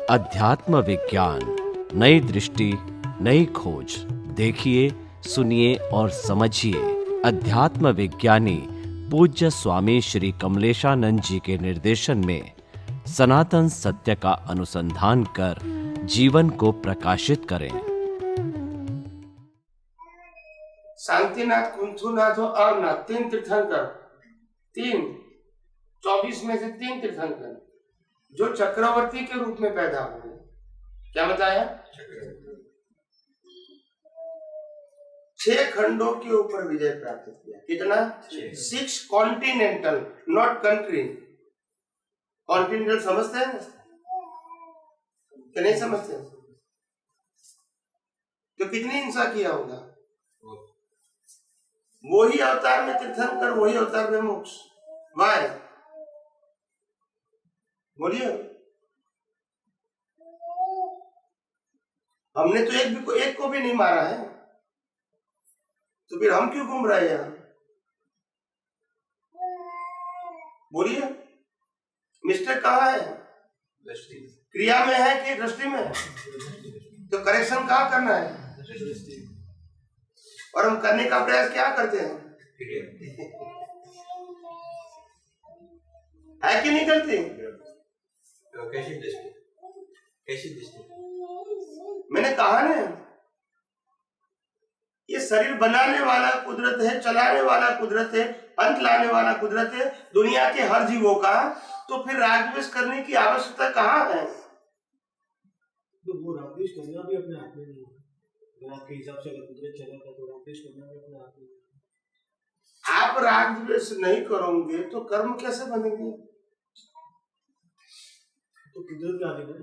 अध्यात्म विज्ञान, नई दृष्टि, नई खोज। देखिए, सुनिए और समझिए। अध्यात्म विज्ञानी पूज्य स्वामी श्री कमलेशानंद जी के निर्देशन में सनातन सत्य का अनुसंधान कर जीवन को प्रकाशित करें। शांतिनाथ, कुंथुनाथ और अमरनाथ, 3 तीर्थंकर, 24 में से 3 तीर्थंकर जो चक्रवर्ती के रूप में पैदा हुए। क्या बताया? 6 खंडों के ऊपर विजय प्राप्त किया। कितना? 6 कॉन्टिनेंटल, नॉट कंट्री। कॉन्टिनेंटल समझते हैं कि नहीं समझते? तो कितनी हिंसा किया होगा? वही अवतार में तीर्थंकर, वही अवतार में मोक्ष। वाय बोलिए। हमने तो एक को भी नहीं मारा है, तो फिर हम क्यों घूम रहे हैं? बोलिए, मिस्टेक कहाँ है? क्रिया में है कि दृष्टि में? तो करेक्शन कहाँ करना है? और हम करने का प्रयास क्या करते हैं? है कि नहीं करते? कैसी दृष्टि? मैंने कहा ना, ये शरीर बनाने वाला कुदरत है, चलाने वाला कुदरत है, अंत लाने वाला कुदरत है दुनिया के हर जीवों का। तो फिर रागद्वेष करने की आवश्यकता कहाँ है? तो वो रागद्वेष करना भी अपने हाथ में नहीं है। आपके हिसाब से अगर कुदरत चलेगा तो रागद्वेष करना भी अपने हाथ में नहीं है। आप रागद्वेष नहीं करोगे तो कर्म कैसे बनेंगे? तो कुदरत के हाथ में है,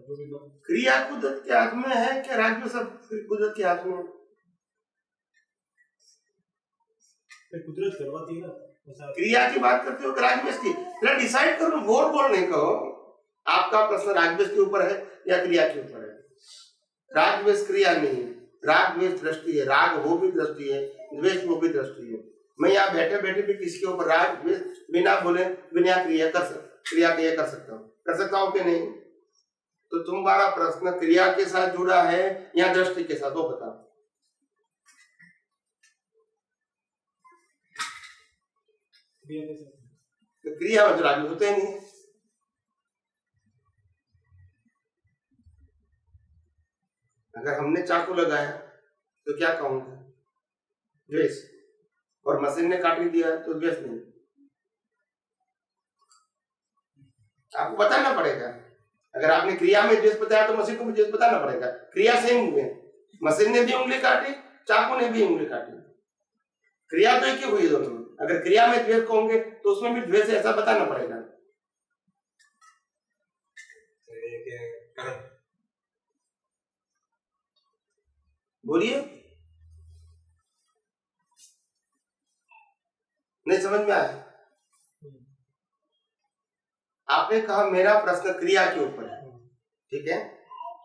जो भी क्रिया कुदरत के हाथ में है कि रागद्वेष कुदरत के हाथ में? कुदरत करवाती है ना। क्रिया की बात करते हो कि रागद्वेष की? डिसाइड करो, बोल नहीं कहो। आपका प्रश्न रागद्वेष के ऊपर है या क्रिया के ऊपर है? रागद्वेष क्रिया नहीं, रागद्वेष दृष्टि है। राग वो भी दृष्टि है, द्वेष वो भी दृष्टि है। मैं यहाँ बैठे बैठे भी किसी के ऊपर राग द्वेष बिना बोले बिना क्रिया कर सकता हूँ। कर सकता हूँ कि नहीं? तो तुम्हारा प्रश्न क्रिया के साथ जुड़ा है या दृष्टि के साथ, वो बताओ। तो क्रिया में राग होते नहीं। अगर हमने चाकू लगाया तो क्या कहूंगा? द्वेष। और मशीन ने काट दिया तो द्वेष नहीं। आपको बताना पड़ेगा। अगर आपने क्रिया में द्वेष बताया तो मशीन को भी द्वेष बताना पड़ेगा। क्रिया सेम हुए, मशीन ने भी उंगली काटी, चाकू ने भी उंगली काटी, क्रिया तो एक ही हुई दोनों में। अगर क्रिया में द्वेष कहोगे तो उसमें भी द्वेष ऐसा बताना पड़ेगा। बोलिए, नहीं समझ में आया? आपने कहा मेरा प्रश्न क्रिया के ऊपर है, ठीक है?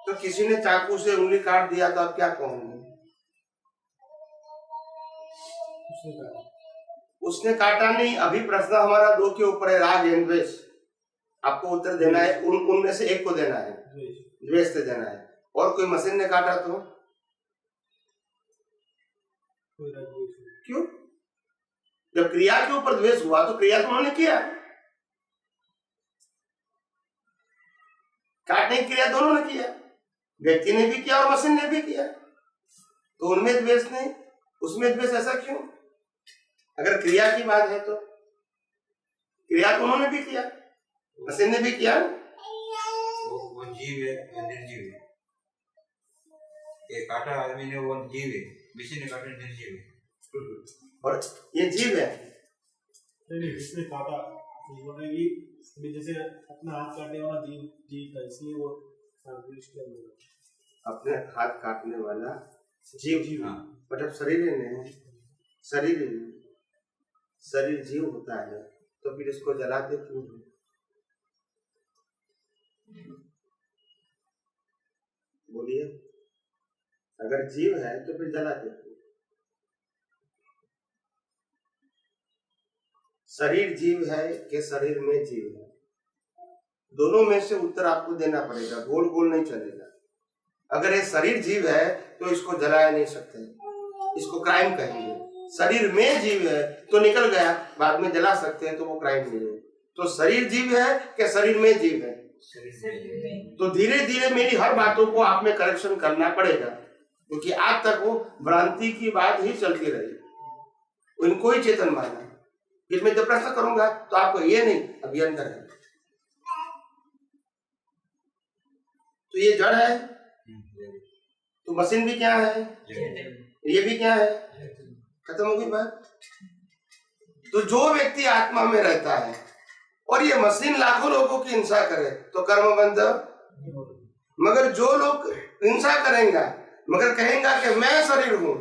तो किसी ने चाकू से उंगली काट दिया तो आप क्या कहोगे? उसने काटा नहीं। अभी प्रश्न हमारा 2 के ऊपर है, राग एंड द्वेष। आपको उत्तर देना है, उनमें से एक को देना है, द्वेष से देना है। और कोई मशीन ने काटा तो क्यों? जब क्रिया के ऊपर द्वेष हुआ तो क्रिया तो उन्होंने किया, काटने की क्रिया दोनों ने किया। व्यक्ति ने भी किया और मशीन ने भी किया। तो उनमें द्वेष नहीं, उसमें द्वेष। ऐसा क्यों? अगर क्रिया की बात है तो क्रिया तो उन्होंने भी किया, मशीन ने भी किया। वो जीव है या निर्जीव है? ये काटा आदमी ने, वो जीव है, मशीन ने काटा निर्जीव है। और ये जीव है। नहीं, इसने काटा जैसे अपना हाथ काटने वाला जीव था, इसलिए वो अपने हाथ काटने वाला जीव। मतलब शरीर नहीं, शरीर जीव होता है, तो फिर इसको जलाते क्यों? बोलिए, अगर जीव है तो फिर जलाते क्यों? शरीर जीव है कि शरीर में जीव है? दोनों में से उत्तर आपको देना पड़ेगा, गोल गोल नहीं चलेगा। अगर ये शरीर जीव है तो इसको जलाया नहीं सकते, इसको क्राइम कहेंगे। शरीर में जीव है तो निकल गया, बाद में जला सकते हैं तो वो क्राइम नहीं है। तो शरीर जीव है क्या शरीर में जीव है? तो धीरे धीरे मेरी हर बातों को आप में करेक्शन करना पड़ेगा, क्योंकि आज तक वो भ्रांति की बात ही चलती रही, उनको ही चेतन माना। फिर मैं जब प्रश्न करूंगा तो आपको ये नहीं अभियंतर है, तो ये जड़ है, तो मशीन भी क्या है, ये भी क्या है, खत्म हो गई बात। तो जो व्यक्ति आत्मा में रहता है और ये मशीन लाखों लोगों की हिंसा करे तो कर्म बंध, मगर जो लोग हिंसा करेंगे मगर कहेंगे कि मैं शरीर हूं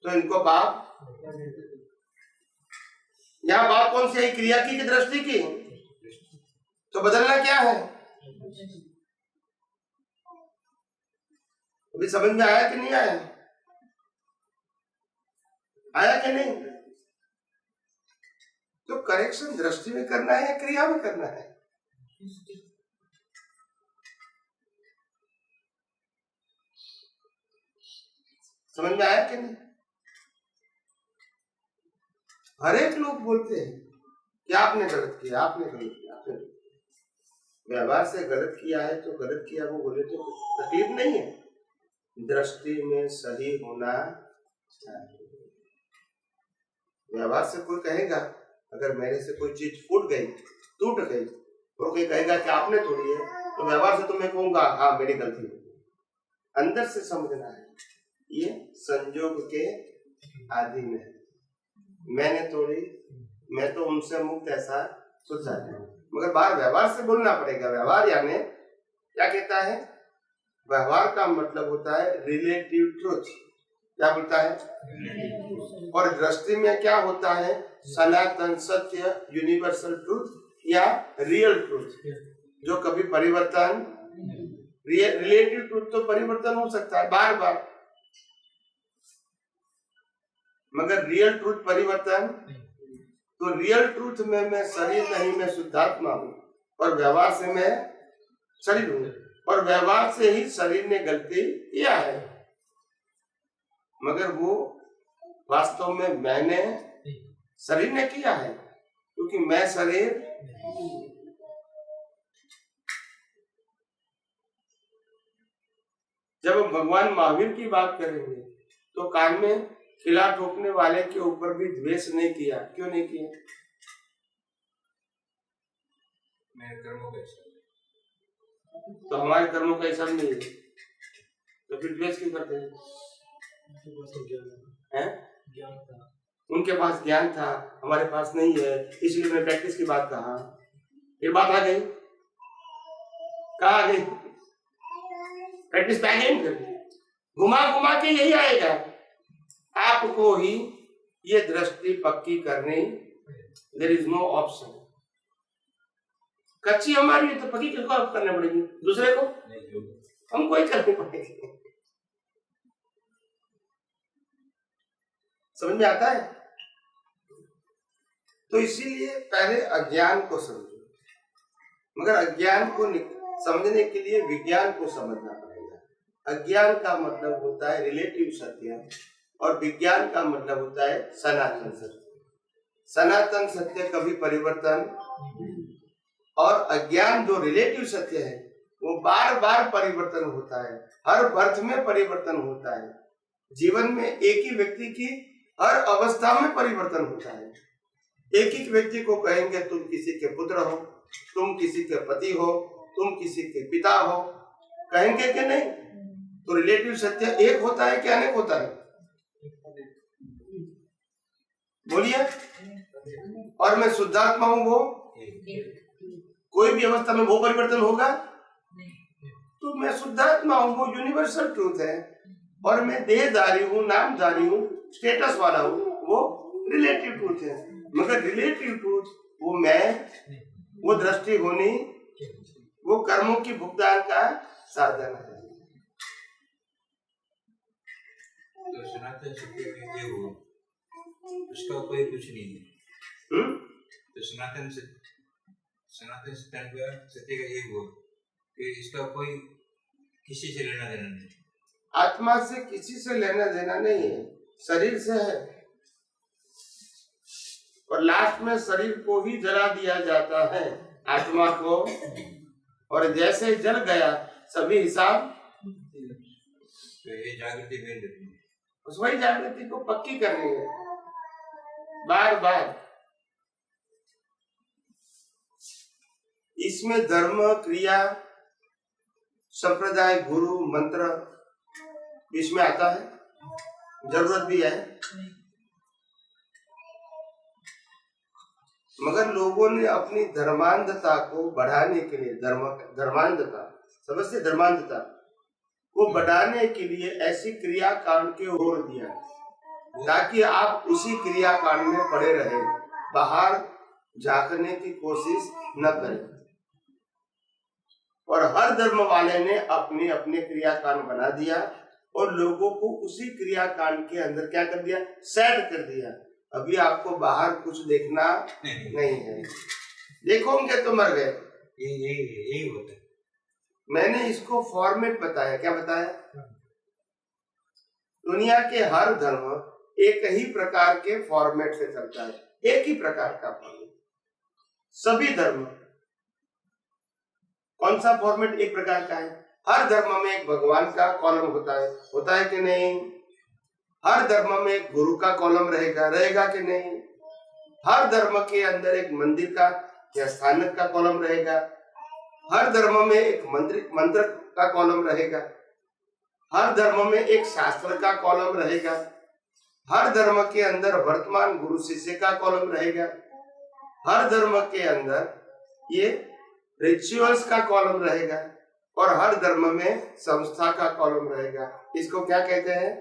तो इनको पाप। यहाँ बात कौन सी है, क्रिया की दृष्टि की? तो बदलना क्या है? अभी समझ में आया कि नहीं आया? आया कि नहीं? तो करेक्शन दृष्टि में करना है या क्रिया में करना है? समझ में आया कि नहीं? हर एक लोग बोलते हैं कि आपने गलत किया, आपने गलत किया, आपने गलत किया। व्यवहार से गलत किया है तो गलत किया, वो बोले तो तकलीफ नहीं है, दृष्टि में सही होना चाहिए। व्यवहार से कोई कहेगा, अगर मेरे से कोई चीज फूट गई, टूट गई, और कोई कहेगा कि आपने तोड़ी है, तो व्यवहार से तो मैं कहूंगा हाँ मेरी गलती है। अंदर से समझना है ये संजोग के अधीन है, मैंने तोड़ी, मैं तो उनसे मुक्त, ऐसा सोचा है। मगर बाहर व्यवहार से बोलना पड़ेगा। व्यवहार यानी क्या कहता है? व्यवहार का मतलब होता है रिलेटिव ट्रूथ। क्या बोलता है? और दृष्टि में क्या होता है? सनातन सत्य, यूनिवर्सल ट्रूथ या रियल ट्रूथ, जो कभी परिवर्तन। रिलेटिव ट्रूथ तो परिवर्तन हो सकता है बार बार, मगर रियल ट्रूथ परिवर्तन। तो रियल ट्रूथ में मैं शरीर नहीं, मैं शुद्धात्मा हूं, और व्यवहार से मैं शरीर हूं, और व्यवहार से ही शरीर ने गलती किया है, मगर वो वास्तव में मैंने, शरीर ने किया है, क्योंकि मैं शरीर। जब हम भगवान महावीर की बात करेंगे तो कान में खिला ठोकने वाले के ऊपर भी द्वेष नहीं किया। क्यों नहीं किया? मेरे कर्मों का हिसाब। तो हमारे कर्मों का हिसाब नहीं है, तो फिर द्वेष क्यों करते हैं? ज्ञान था, उनके पास ज्ञान था, हमारे पास नहीं है, इसलिए मैंने प्रैक्टिस की बात कहा। ये बात आ गई, कहाँ आ गई? प्रैक्टिस पे आ गई, घुमा घुमा के यही आएगा। आपको ही ये दृष्टि पक्की करनी, देयर इज नो ऑप्शन। कच्ची हमारी है तो पक्की किसको आप करनी पड़ेगी? दूसरे को? हमको ही करनी पड़ेगी। समझ में आता है? तो इसीलिए पहले अज्ञान को समझो, मगर अज्ञान को समझने के लिए विज्ञान को समझना पड़ेगा। अज्ञान का मतलब होता है रिलेटिव सत्य, और विज्ञान का मतलब होता है सनातन सत्य। सनातन सत्य कभी परिवर्तन, और अज्ञान जो रिलेटिव सत्य है वो बार बार परिवर्तन होता है, हर बर्थ में परिवर्तन होता है। जीवन में एक ही व्यक्ति की हर अवस्था में परिवर्तन होता है। एक ही व्यक्ति को कहेंगे तुम किसी के पुत्र हो, तुम किसी के पति हो, तुम किसी के पिता हो, कहेंगे कि नहीं? तो रिलेटिव सत्य एक होता है कि अनेक होता है? बोलिए। और मैं शुद्धात्मा हूं, वो कोई भी अवस्था में वो परिवर्तन होगा? तो मैं शुद्धात्मा हूं, वो यूनिवर्सल ट्रूथ है, और मैं देहधारी हूं, नामधारी हूं, स्टेटस वाला हूं, वो रिलेटिव ट्रूथ है। मगर रिलेटिव ट्रूथ वो मैं, वो दृष्टि होनी, वो कर्मों की भुगतान का साधन है। तो सनातन सत्य कहते हो, उसका कोई कुछ नहीं है। तो सनातन सनातन सत्य का एक बोल कि इसका कोई किसी से लेना देना नहीं। आत्मा से किसी से लेना देना नहीं है, शरीर से है। और लास्ट में शरीर को ही जला दिया जाता है, आत्मा को। और जैसे जल गया सभी हिसाब, तो ये जागृति मेन रखनी है। उस वही जागृति को पक्की करनी है बार बार। इसमें धर्म, क्रिया, संप्रदाय, गुरु, मंत्र इसमें आता है, जरूरत भी है। मगर लोगों ने अपनी धर्मांधता को बढ़ाने के लिए, धर्मांधता समझते, धर्मांधता को बढ़ाने के लिए ऐसी क्रिया कांड के ओर दिया ताकि आप उसी क्रिया कांड में पड़े रहे, बाहर झांकने की कोशिश न करें। और हर धर्म वाले ने अपने अपने क्रियाकांड बना दिया और लोगों को उसी क्रियाकांड के अंदर क्या कर दिया, सेट कर दिया। अभी आपको बाहर कुछ देखना नहीं है, देखोगे तो मर गए। यही होता है। मैंने इसको फॉर्मेट बताया, क्या बताया? दुनिया के हर धर्म एक ही प्रकार के फॉर्मेट से चलता है, एक ही प्रकार का फॉर्मेट। सभी धर्म, कौन सा फॉर्मेट एक प्रकार का है? हर धर्म में एक भगवान का कॉलम होता है कि नहीं? हर धर्म में एक गुरु का कॉलम रहेगा कि नहीं? हर धर्म के अंदर एक मंदिर का या स्थानक का कॉलम रहेगा। हर धर्म में एक मंत्र का कॉलम रहेगा। हर धर्म में एक शास्त्र का कॉलम रहेगा। हर धर्म के अंदर वर्तमान गुरु शिष्य का कॉलम रहेगा। हर धर्म के अंदर ये रिचुअल्स का कॉलम रहेगा और हर धर्म में संस्था का कॉलम रहेगा। इसको क्या कहते हैं?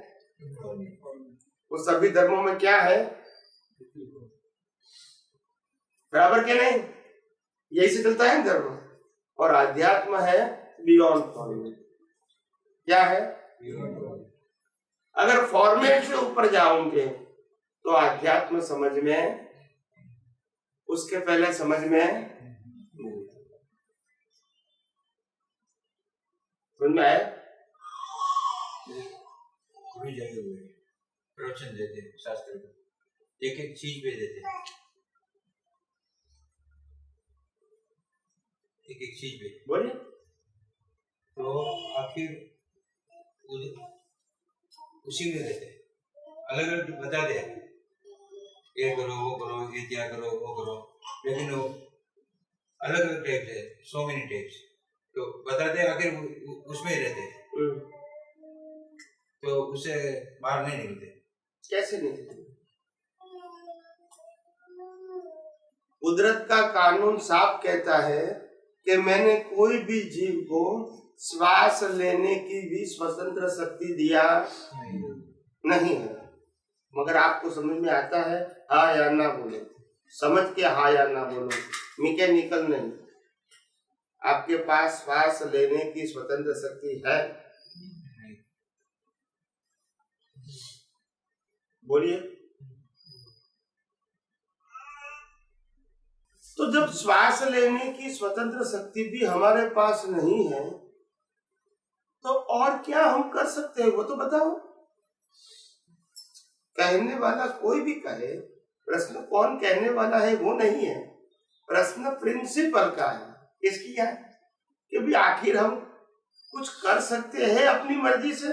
वो सभी धर्मों में क्या है? बराबर के नहीं? यही से चलता है धर्म। और अध्यात्म है बियॉन्ड फॉर्मेट। क्या है? अगर फॉर्मेट से ऊपर जाओगे तो अध्यात्म समझ में, उसके पहले समझ में आया? जगे हुए प्रवचन देते हैं, शास्त्र को एक एक चीज पे देते हैं, एक एक चीज पे बोलिए। तो आखिर उसी में रहते हैं, अलग अलग बता दे, ये करो वो करो, ये क्या करो वो करो, लेकिन वो अलग अलग टाइप है, सो मेनी टाइप्स, तो बताते आखिर उसमें ही रहते हैं, तो उसे बाहर नहीं निकलते। कैसे निकलते? कुदरत का कानून साफ कहता है कि मैंने कोई भी जीव को श्वास लेने की भी स्वतंत्र शक्ति दिया नहीं है। मगर आपको समझ में आता है? हाँ या ना बोलो, समझ के हाँ या ना बोलो, मैकेनिकल नहीं। आपके पास श्वास लेने की स्वतंत्र शक्ति है? बोलिए। तो जब श्वास लेने की स्वतंत्र शक्ति भी हमारे पास नहीं है तो और क्या हम कर सकते हैं, वो तो बताओ। कहने वाला कोई भी कहे, प्रश्न कौन कहने वाला है वो नहीं है, प्रश्न प्रिंसिपल का है। किसकी है? कि भी आखिर हम कुछ कर सकते हैं अपनी मर्जी से?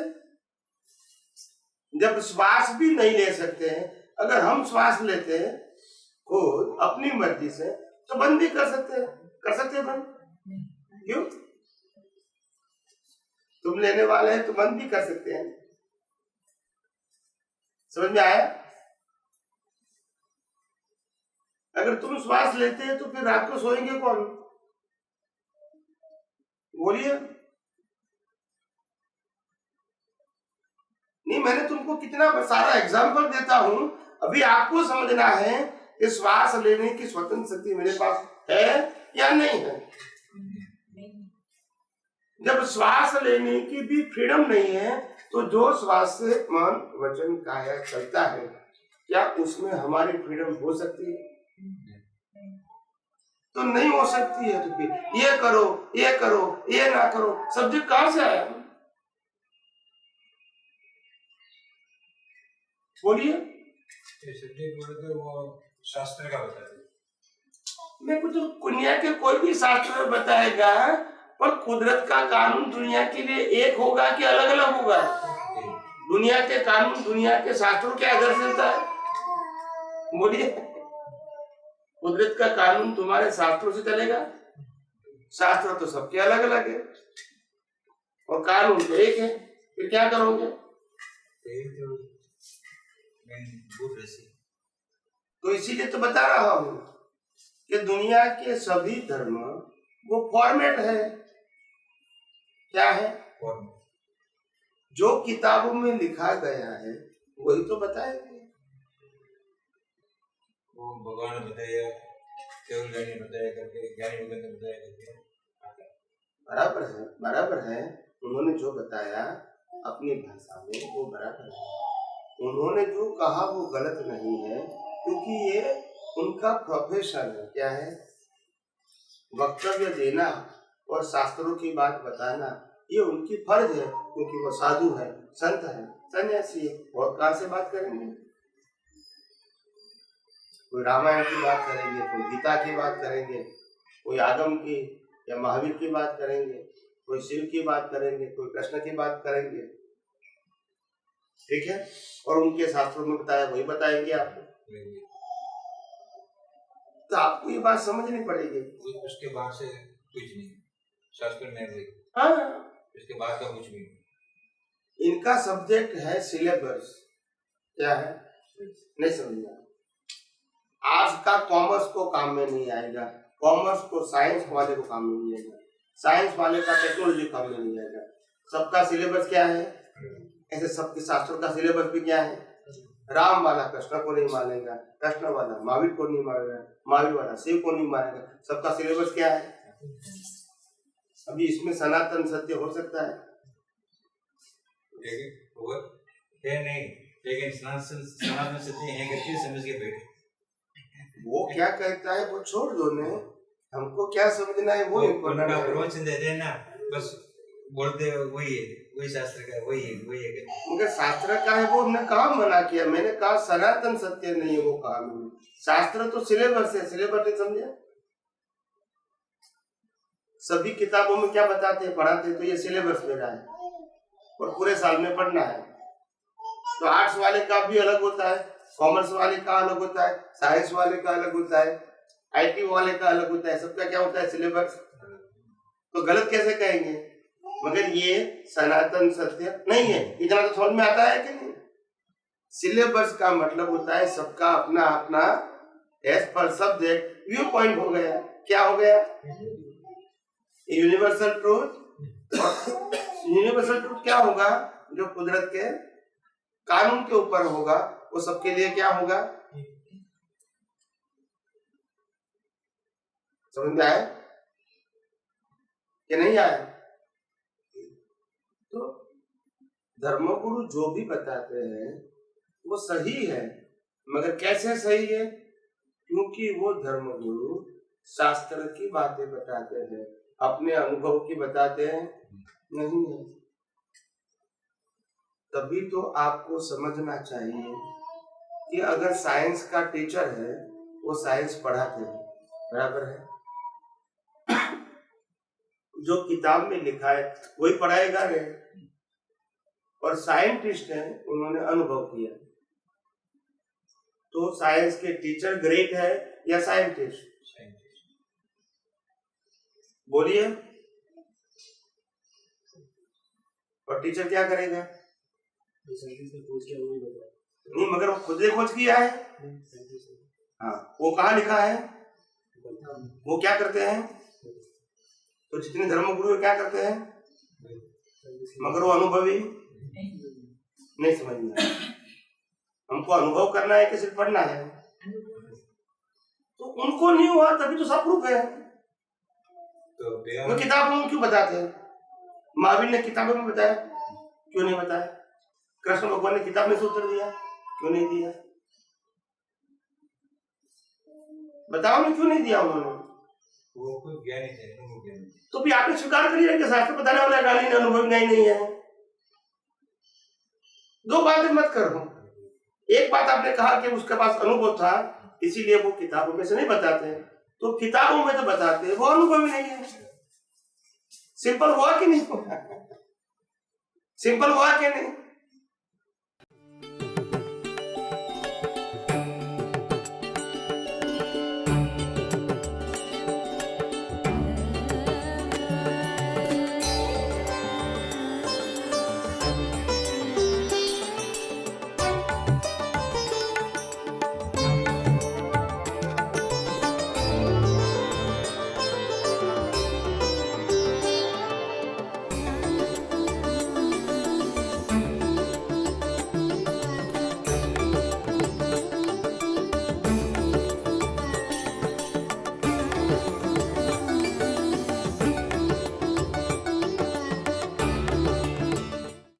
जब श्वास भी नहीं ले सकते हैं, अगर हम श्वास लेते हैं खुद अपनी मर्जी से तो बंद भी कर सकते हैं बंद। क्यों? तुम लेने वाले हैं तो बंद भी कर सकते हैं। समझ में आया? अगर तुम श्वास लेते हैं तो फिर रात को सोएंगे कौन? बोलिए। नहीं, मैंने तुमको कितना सारा एग्जाम्पल देता हूं, अभी आपको समझना है कि श्वास लेने की स्वतंत्र शक्ति मेरे पास है या नहीं है। जब श्वास लेने की भी फ्रीडम नहीं है तो जो श्वास से मन वचन काया चलता है, क्या उसमें हमारी फ्रीडम हो सकती है? तो नहीं हो सकती है। तो फिर ये करो, ये करो, ये ना करो, सब्जेक्ट कहां से आया? बोलिए। ये सब्जेक्ट बोले तो वो शास्त्र का बताते हैं। मैं कुछ दुनिया के कोई भी शास्त्र में बताएगा, पर कुदरत का कानून दुनिया के लिए एक होगा कि अलग अलग होगा? दुनिया के कानून दुनिया के शास्त्रों के आधार से होता है। बोलिए, कुदरत का कानून तुम्हारे शास्त्रों से चलेगा? शास्त्र तो सबके अलग अलग है और कानून तो एक है, फिर क्या करोगे? तो इसीलिए तो बता रहा हूं कि दुनिया के सभी धर्म वो फॉर्मेट है। क्या है? जो किताबों में लिखा गया है वही तो बताएंगे। वो भगवान ने बताया, केवल ज्ञानी बताया करके, ज्ञानी भगवान ने बताया करके। बराबर है, बराबर है। उन्होंने जो बताया अपनी भाषा में वो बराबर है। उन्होंने जो कहा वो गलत नहीं है, क्योंकि ये उनका प्रोफेशन है। क्या है? वक्तव्य देना और शास्त्रों की बात बताना, ये उनकी फर्ज है, क्योंकि वो साधु है, संत है, सन्यासी है। और कहाँ से बात करेंगे? कोई रामायण की बात करेंगे, कोई गीता की बात करेंगे, कोई आगम की या महावीर की बात करेंगे, कोई शिव की बात करेंगे, कोई कृष्ण की बात करेंगे। ठीक है? और उनके शास्त्रों में बताया वही बताएंगे आपको। तो आपको ये बात समझनी पड़ेगी। उसके बाद से कुछ नहीं, शास्त्र में भी हाँ, इसके बाद का कुछ भी। इनका सब्जेक्ट है सिलेबस। क्या है? नहीं समझना। आज का कॉमर्स को काम में नहीं आएगा, कॉमर्स को साइंस वाले को काम में नहीं आएगा, साइंस वाले का टेक्नोलॉजी काम में नहीं आएगा। सबका सिलेबस क्या है? ऐसे सबके शास्त्रों का सिलेबस भी क्या है? राम वाला कृष्ण को नहीं मानेगा, कृष्ण वाला महावीर को नहीं मानेगा, महावीर वाला शिव को नहीं मानेगा। सबका सिलेबस क्या है? अभी इसमें सनातन सत्य हो सकता है? है नहीं, लेकिन सनातन सत्य है करके समझ के बैठे। वो क्या कहता है वो छोड़ दो ने, हमको क्या समझना है वो इम्पोर्टेंट है। प्रवचन देते हैं ना, बस बोलते वही है, वही शास्त्र का वही है, वही है। मगर शास्त्र का है वो हमने कहा मना किया? मैंने कहा सनातन सत्य नहीं है, वो कहा मैंने। शास्त्र तो सिलेबस है, सिलेबस नहीं समझे? सभी किताबों में क्या बताते हैं, पढ़ाते हैं, तो ये सिलेबस मेरा है और पूरे साल में पढ़ना है। तो आर्ट्स वाले का भी अलग होता है, कॉमर्स वाले का अलग होता है, साइंस वाले का अलग होता है, आईटी वाले का अलग होता है। सबका क्या होता है? सिलेबस। तो गलत कैसे कहेंगे? मगर ये सनातन सत्य नहीं है। इतना तो समझ में आता है कि नहीं? सिलेबस का मतलब होता है सबका अपना अपना as per subject view point हो गया। क्या हो गया? Universal truth. यूनिवर्सल ट्रूथ क्या होगा? जो कुदरत के कानून के ऊपर होगा वो सबके लिए क्या होगा? समझ में आया कि नहीं आया? तो धर्मगुरु जो भी बताते हैं वो सही है, मगर कैसे सही है? क्योंकि वो धर्मगुरु शास्त्र की बातें बताते हैं, अपने अनुभव की बताते हैं नहीं है। तभी तो आपको समझना चाहिए कि अगर साइंस का टीचर है वो साइंस पढ़ाते हैं, बराबर है। जो किताब में लिखा है वही पढ़ाएगा रे। और साइंटिस्ट हैं, उन्होंने अनुभव किया। तो साइंस के टीचर ग्रेट है या साइंटिस्ट? बोलिए। और टीचर क्या करेगा? नहीं, मगर वो खुद ने खोज किया है। हाँ, वो कहाँ लिखा है? वो क्या करते हैं? तो जितने धर्मगुरु क्या करते हैं, मगर वो अनुभवी नहीं। समझ में? हमको अनुभव करना है कि सिर्फ पढ़ना है? तो उनको नहीं हुआ तभी तो सब प्रूफ है। तो किताबों में क्यों बताते हैं? महावीर ने किताबों में बताया, क्यों नहीं बताया? कृष्ण भगवान ने किताब में से उत्तर दिया, क्यों नहीं दिया? बताओ ना, क्यों नहीं दिया उन्होंने? वो कोई ज्ञानी थे, अनुभव ज्ञानी थे। तो भी आपने स्वीकार करिए कि शास्त्र बताने वाला ज्ञानी ने अनुभव ज्ञानी नहीं है। दो बातें मत करो। एक बात आपने कहा कि उसके पास अनुभव था इसीलिए वो किताबों में से नहीं बताते, तो किताबों में तो बताते हैं, वो अनुभव ही नहीं है। सिंपल हुआ कि नहीं हुआ? सिंपल हुआ कि नहीं?